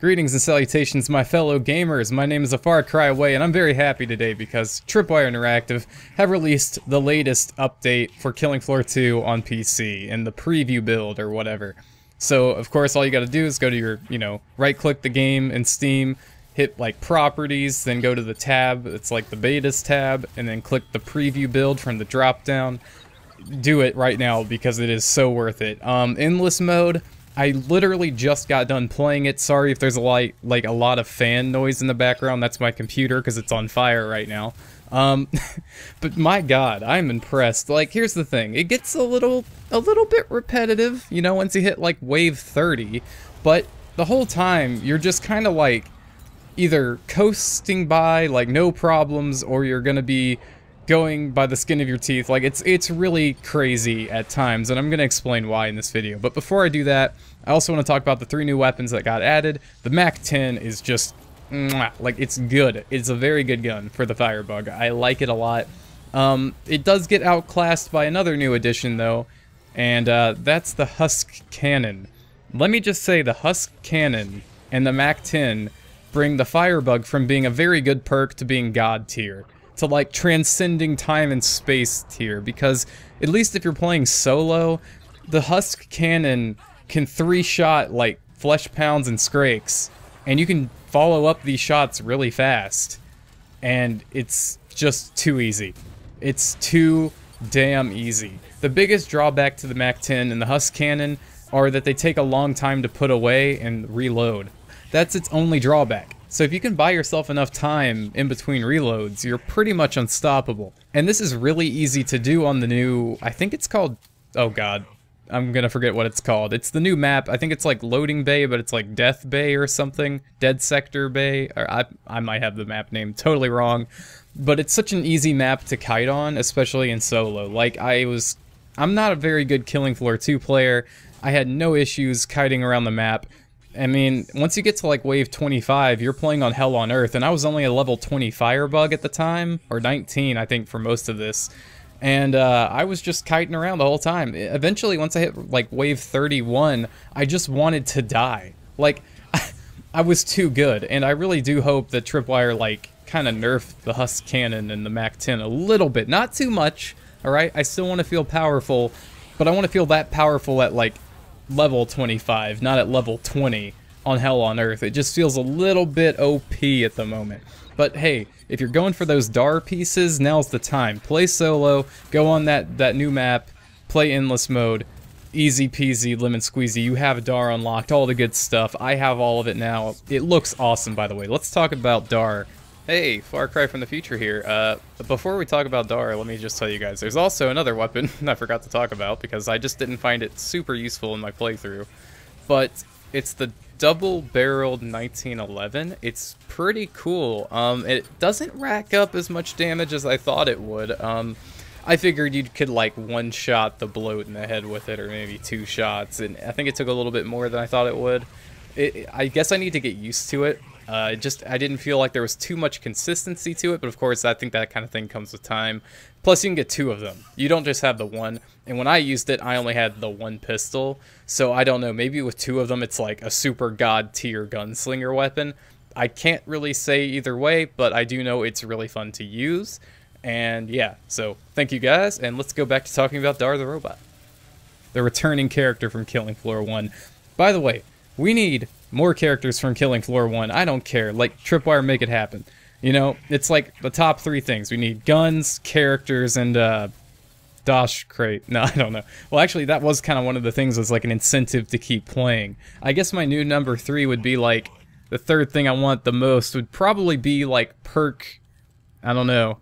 Greetings and salutations, my fellow gamers. My name is AFarCryAway, and I'm very happy today because Tripwire Interactive have released the latest update for Killing Floor 2 on PC in the preview build or whatever. So, of course, all you gotta do is go to your, right-click the game in Steam, hit, properties, then go to the tab, it's like the betas tab, and then click the preview build from the drop-down. Do it right now because it is so worth it. Endless mode. I literally just got done playing it. Sorry if there's a lot of fan noise in the background. That's my computer because it's on fire right now. But my God, I'm impressed. Here's the thing: it gets a little bit repetitive, once you hit wave 30. But the whole time you're just kind of either coasting by no problems, or you're gonna be going by the skin of your teeth. It's really crazy at times, and I'm gonna explain why in this video. But before I do that, I also want to talk about the 3 new weapons that got added. The MAC-10 is just it's good. It's a very good gun for the Firebug. I like it a lot. It does get outclassed by another new addition though, and that's the Husk Cannon. Let me just say, the Husk Cannon and the MAC-10 bring the Firebug from being a very good perk to being God tier, to transcending time and space tier, because at least if you're playing solo, the Husk Cannon can 3-shot flesh pounds and scrakes, and you can follow up these shots really fast, and it's just too easy. It's too damn easy. The biggest drawback to the MAC-10 and the Husk Cannon are that they take a long time to put away and reload. That's its only drawback. So if you can buy yourself enough time in between reloads, you're pretty much unstoppable. And this is really easy to do on the new, I think it's called, oh god, I'm gonna forget what it's called. It's the new map. I think it's Loading Bay, but it's Death Bay or something. Dead Sector Bay. Or I might have the map name totally wrong. But it's such an easy map to kite on, especially in solo. I'm not a very good Killing Floor 2 player. I had no issues kiting around the map. I mean, once you get to wave 25, you're playing on Hell on Earth, and I was only a level 20 Firebug at the time, or 19 I think for most of this, and I was just kiting around the whole time. Eventually, once I hit wave 31, I just wanted to die. I was too good, and I really do hope that Tripwire kind of nerfed the Husk Cannon and the MAC-10 a little bit, not too much. Alright, I still want to feel powerful, but I want to feel that powerful at level 25, not at level 20 on Hell on Earth. It just feels a little bit OP at the moment. But hey, if you're going for those D.A.R pieces, now's the time. Play solo, go on that new map, play endless mode, easy peasy, lemon squeezy. You have D.A.R unlocked, all the good stuff. I have all of it now. It looks awesome, by the way. Let's talk about D.A.R. Hey, Far Cry from the future here. Before we talk about D.A.R, let me just tell you guys, there's also another weapon I forgot to talk about because I just didn't find it super useful in my playthrough. But it's the double-barreled 1911. It's pretty cool. It doesn't rack up as much damage as I thought it would. I figured you could one-shot the bloat in the head with it, or maybe 2 shots, and I think it took a little bit more than I thought it would. I guess I need to get used to it. I didn't feel like there was too much consistency to it, but of course I think that kind of thing comes with time. Plus you can get 2 of them. You don't just have the one, and when I used it I only had the 1 pistol, so I don't know, maybe with 2 of them it's a super god tier gunslinger weapon. I can't really say either way, but I do know it's really fun to use, and yeah, so thank you guys, and let's go back to talking about D.A.R the robot. The returning character from Killing Floor 1. By the way, we need more characters from Killing Floor 1. I don't care. Tripwire, make it happen. It's the top 3 things. We need guns, characters, and Dosh crate. No, I don't know. Well, actually, that was kind of one of the things, was an incentive to keep playing. I guess my new number 3 would be the 3rd thing I want the most would probably be perk, I don't know,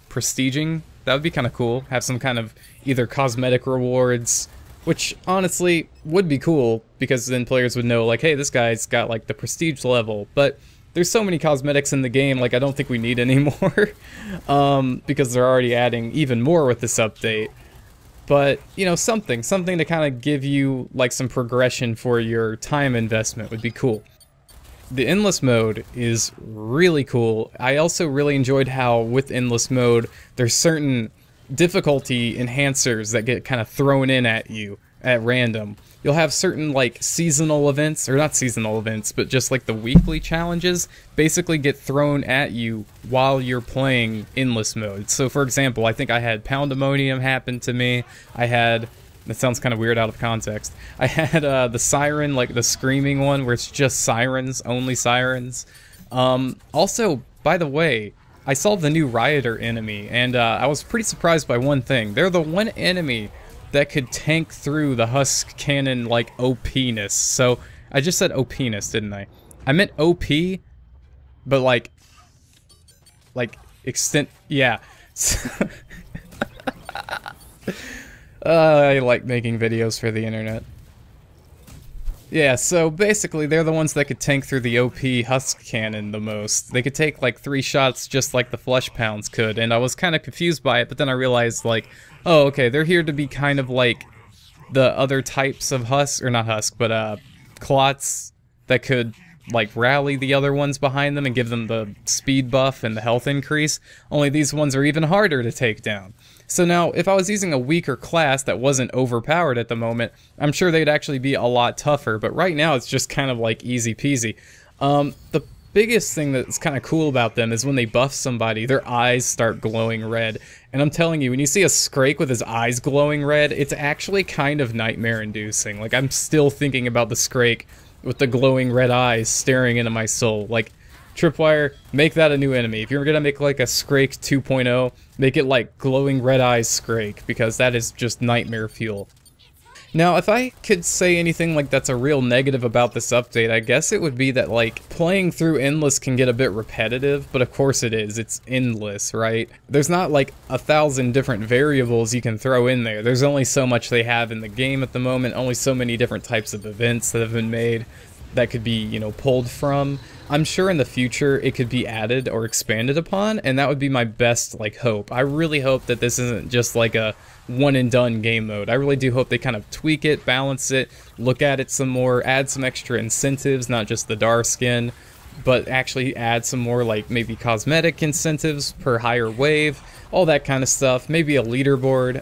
prestiging. That would be kind of cool. Have some kind of either cosmetic rewards, which honestly would be cool, because then players would know hey, this guy's got the prestige level. But there's so many cosmetics in the game, I don't think we need any more. Because they're already adding even more with this update. But something to kind of give you some progression for your time investment would be cool. The endless mode is really cool. I also really enjoyed how with endless mode there's certain difficulty enhancers that get kind of thrown in at you at random. You'll have certain like seasonal events, or not seasonal events, but just like the weekly challenges basically get thrown at you while you're playing endless mode. So for example, I think I had Poundemonium happen to me. I had, that sounds kind of weird out of context, I had the siren, like the screaming one where it's just sirens, only sirens. Also, by the way, I saw the new Rioter enemy, and I was pretty surprised by one thing. They're the one enemy that could tank through the Husk Cannon, like, OP-ness. So, I just said OP-ness, didn't I? I meant OP, but like, extent, yeah. I like making videos for the internet. Yeah, so basically they're the ones that could tank through the OP Husk Cannon the most. They could take like 3 shots just like the Flesh Pounds could, and I was kind of confused by it, but then I realized like, oh, okay, they're here to be kind of like the other types of Husk, or not Husk, but Clots that could like rally the other ones behind them and give them the speed buff and the health increase, only these ones are even harder to take down. So now, if I was using a weaker class that wasn't overpowered at the moment, I'm sure they'd actually be a lot tougher, but right now it's just kind of like easy peasy. The biggest thing that's kind of cool about them is when they buff somebody, their eyes start glowing red. And I'm telling you, when you see a Scrake with his eyes glowing red, it's actually kind of nightmare-inducing. Like, I'm still thinking about the Scrake with the glowing red eyes staring into my soul. Like, Tripwire, make that a new enemy. If you're gonna make like a Scrake 2.0, make it like glowing red eyes Scrake, because that is just nightmare fuel. Now, if I could say anything like that's a real negative about this update, I guess it would be that like playing through endless can get a bit repetitive, but of course it is. It's endless, right? There's not like 1,000 different variables you can throw in there. There's only so much they have in the game at the moment, only so many different types of events that have been made that could be, you know, pulled from. I'm sure in the future it could be added or expanded upon, and that would be my best, like, hope. I really hope that this isn't just like a one-and-done game mode. I really do hope they kind of tweak it, balance it, look at it some more, add some extra incentives, not just the D.A.R skin, but actually add some more, like, maybe cosmetic incentives per higher wave, all that kind of stuff. Maybe a leaderboard.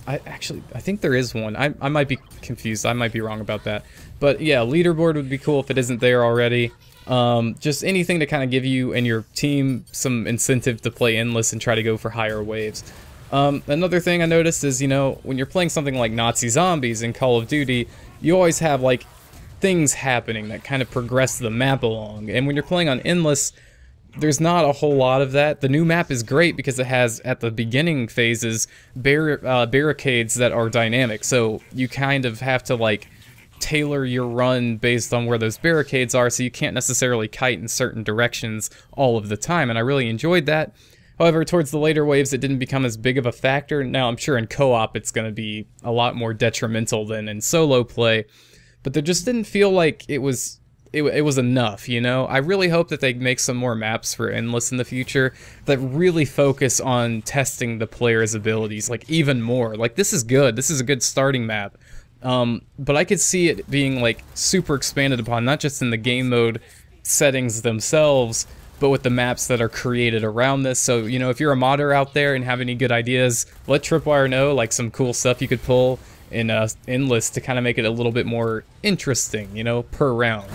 I think there is one. I might be confused. I might be wrong about that. But yeah, leaderboard would be cool if it isn't there already. Just anything to kind of give you and your team some incentive to play endless and try to go for higher waves. Another thing I noticed is, you know, when you're playing something like Nazi Zombies in Call of Duty, you always have, like, things happening that kind of progress the map along. And when you're playing on endless, there's not a whole lot of that. The new map is great because it has, at the beginning phases, barricades that are dynamic. So you kind of have to, like, tailor your run based on where those barricades are, so you can't necessarily kite in certain directions all of the time, and I really enjoyed that. However, towards the later waves, it didn't become as big of a factor. Now, I'm sure in co-op it's going to be a lot more detrimental than in solo play, but there just didn't feel like it was enough, you know? I really hope that they make some more maps for Endless in the future that really focus on testing the player's abilities, like, even more. Like, this is good. This is a good starting map. But I could see it being, like, super expanded upon, not just in the game mode settings themselves, but with the maps that are created around this. So, you know, if you're a modder out there and have any good ideas, let Tripwire know, like, some cool stuff you could pull in Endless to kind of make it a little bit more interesting, you know, per round.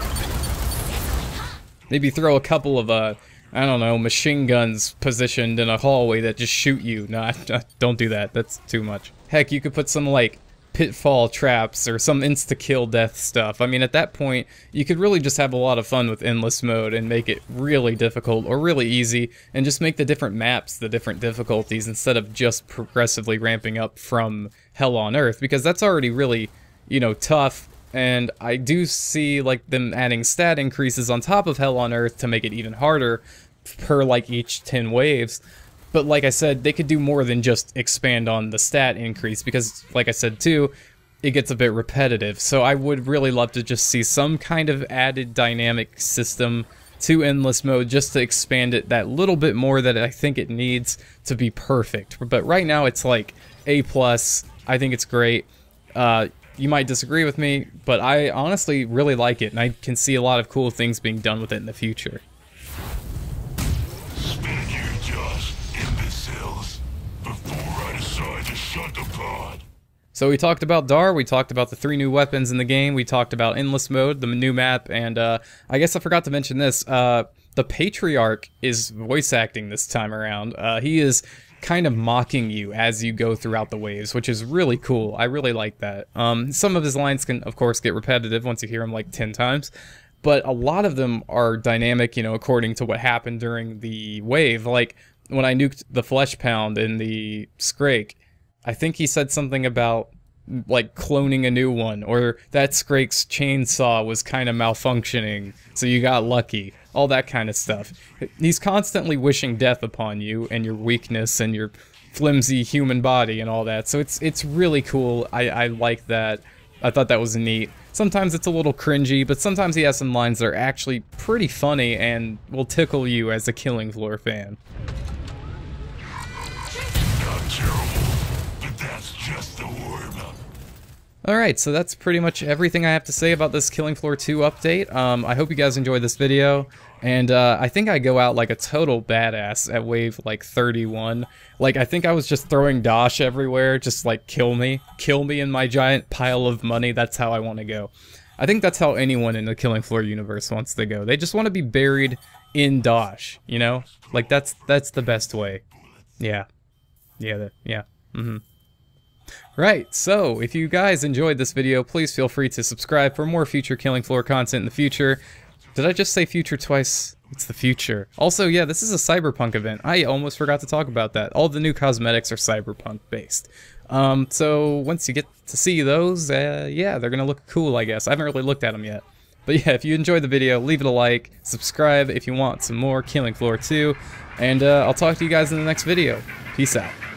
Maybe throw a couple of, I don't know, machine guns positioned in a hallway that just shoot you. No, don't do that. That's too much. Heck, you could put some, like, pitfall traps or some insta-kill death stuff. I mean, at that point, you could really just have a lot of fun with endless mode and make it really difficult or really easy, and just make the different maps the different difficulties instead of just progressively ramping up from Hell on Earth, because that's already really, you know, tough. And I do see, like, them adding stat increases on top of Hell on Earth to make it even harder per, like, each 10 waves. But like I said, they could do more than just expand on the stat increase, because, like I said too, it gets a bit repetitive. So I would really love to just see some kind of added dynamic system to Endless Mode, just to expand it that little bit more that I think it needs to be perfect. But right now it's like A+. I think it's great. You might disagree with me, but I honestly really like it, and I can see a lot of cool things being done with it in the future. Before I decide to shut the pod. So we talked about D.A.R, we talked about the 3 new weapons in the game, we talked about Endless Mode, the new map, and I guess I forgot to mention this, the Patriarch is voice acting this time around. He is kind of mocking you as you go throughout the waves, which is really cool. I really like that. Some of his lines can, of course, get repetitive once you hear them like 10 times, but a lot of them are dynamic, you know, according to what happened during the wave. Like, when I nuked the Flesh Pound in the Scrake, I think he said something about, like, cloning a new one, or that Scrake's chainsaw was kind of malfunctioning, so you got lucky. All that kind of stuff. He's constantly wishing death upon you, and your weakness, and your flimsy human body, and all that, so it's really cool. I like that. I thought that was neat. Sometimes it's a little cringy, but sometimes he has some lines that are actually pretty funny, and will tickle you as a Killing Floor fan. Alright, so that's pretty much everything I have to say about this Killing Floor 2 update. I hope you guys enjoyed this video, and I think I go out like a total badass at wave like 31. Like, I think I was just throwing dosh everywhere, just like kill me in my giant pile of money. That's how I want to go. I think that's how anyone in the Killing Floor universe wants to go. They just want to be buried in dosh, you know? Like, that's the best way. Yeah. Right, so if you guys enjoyed this video, please feel free to subscribe for more future Killing Floor content in the future. Did I just say future twice? It's the future. Also, yeah, this is a cyberpunk event. I almost forgot to talk about that. All the new cosmetics are cyberpunk based. So once you get to see those, yeah, they're gonna look cool, I guess. I haven't really looked at them yet. But yeah, if you enjoyed the video, leave it a like, subscribe if you want some more Killing Floor 2, and I'll talk to you guys in the next video. Peace out.